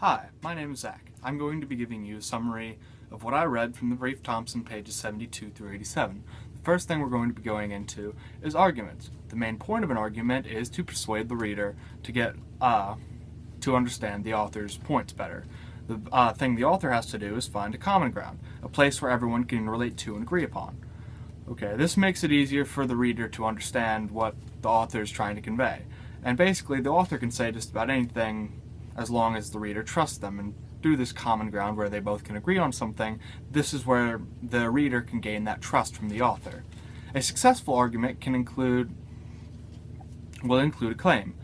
Hi, my name is Zach. I'm going to be giving you a summary of what I read from the brief Thompson pages 72 through 87. The first thing we're going to be going into is arguments. The main point of an argument is to persuade the reader to get to understand the author's points better. The thing the author has to do is find a common ground, a place where everyone can relate to and agree upon. Okay, this makes it easier for the reader to understand what the author is trying to convey. And basically, the author can say just about anything as long as the reader trusts them, and through this common ground where they both can agree on something, this is where the reader can gain that trust from the author. A successful argument will include a claim,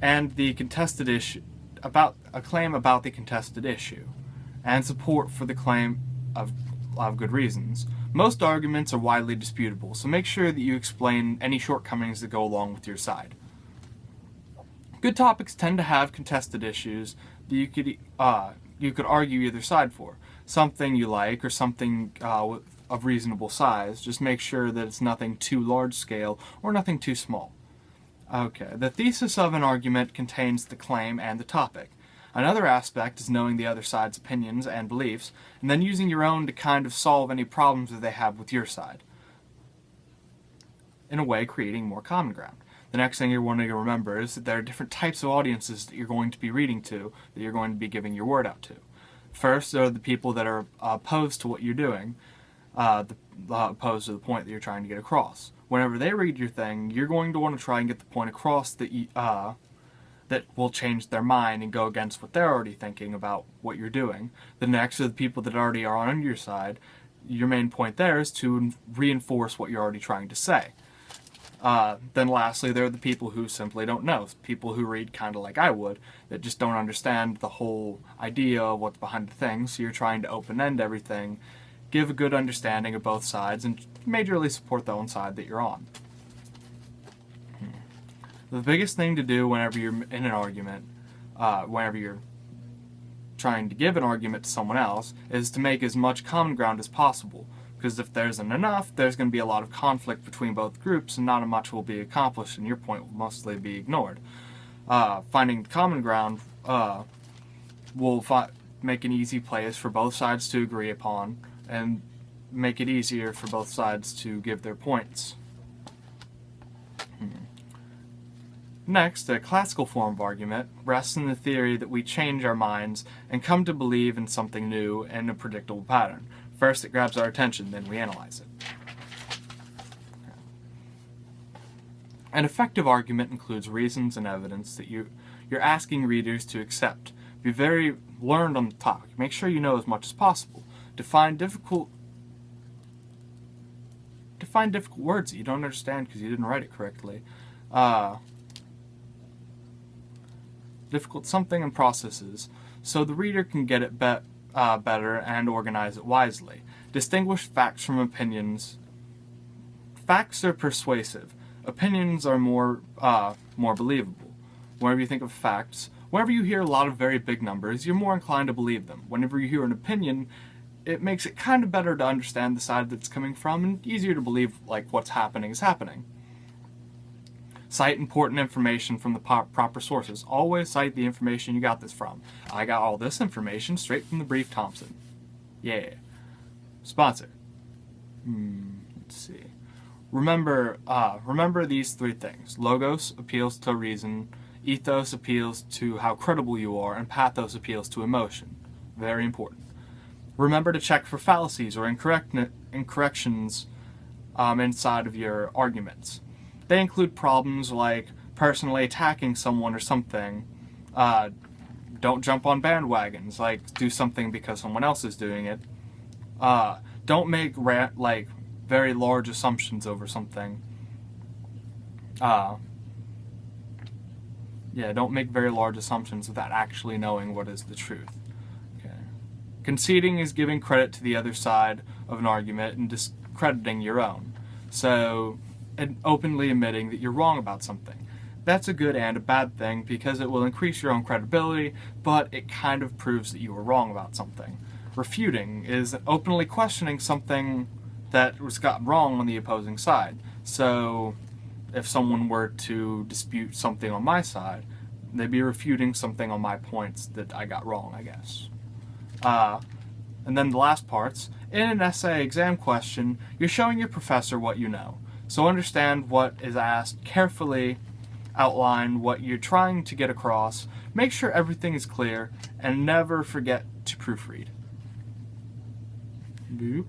and the contested issue about a claim about the contested issue, and support for the claim of good reasons. Most arguments are widely disputable, so make sure that you explain any shortcomings that go along with your side. Good topics tend to have contested issues that you could argue either side for. Something you like or something of reasonable size. Just make sure that it's nothing too large scale or nothing too small. Okay, the thesis of an argument contains the claim and the topic. Another aspect is knowing the other side's opinions and beliefs, and then using your own to kind of solve any problems that they have with your side. In a way, creating more common ground. The next thing you're wanting to remember is that there are different types of audiences that you're going to be reading to, that you're going to be giving your word out to. First are the people that are opposed to what you're doing, opposed to the point that you're trying to get across. Whenever they read your thing, you're going to want to try and get the point across that will change their mind and go against what they're already thinking about what you're doing. The next are the people that already are on your side. Your main point there is to reinforce what you're already trying to say. Then lastly, there are the people who simply don't know. People who read kind of like I would, that just don't understand the whole idea of what's behind the thing, so you're trying to open-end everything, give a good understanding of both sides, and majorly support the own side that you're on. The biggest thing to do whenever you're in an argument, whenever you're trying to give an argument to someone else, is to make as much common ground as possible. Because if there isn't enough, there's going to be a lot of conflict between both groups, and not much will be accomplished, and your point will mostly be ignored. Finding common ground will make an easy place for both sides to agree upon, and make it easier for both sides to give their points. Next, a classical form of argument rests in the theory that we change our minds and come to believe in something new and a predictable pattern. First, it grabs our attention, then we analyze it. An effective argument includes reasons and evidence that you're asking readers to accept. Be very learned on the topic. Make sure you know as much as possible. Define difficult words that you don't understand because you didn't write it correctly. Difficult something and processes, so the reader can get it better and organize it wisely. Distinguish facts from opinions. Facts are persuasive. Opinions are more believable. Whenever you think of facts, whenever you hear a lot of very big numbers, you're more inclined to believe them. Whenever you hear an opinion, it makes it kind of better to understand the side that's coming from, and easier to believe like what's happening is happening. Cite important information from the proper sources. Always cite the information you got this from. I got all this information straight from the brief Thompson. Yeah. Sponsor. Let's see. Remember these three things. Logos appeals to reason, ethos appeals to how credible you are, and pathos appeals to emotion. Very important. Remember to check for fallacies or incorrections inside of your arguments. They include problems like personally attacking someone or something. Don't jump on bandwagons, like do something because someone else is doing it. Don't make very large assumptions over something. Don't make very large assumptions without actually knowing what is the truth. Okay. Conceding is giving credit to the other side of an argument and discrediting your own. So, and openly admitting that you're wrong about something. That's a good and a bad thing because it will increase your own credibility, but it kind of proves that you were wrong about something. Refuting is openly questioning something that was got wrong on the opposing side. So if someone were to dispute something on my side, They'd be refuting something on my points that I got wrong, I guess. And then the last parts, in an essay exam question, you're showing your professor what you know. So understand what is asked, carefully outline what you're trying to get across, make sure everything is clear, and never forget to proofread. Boop.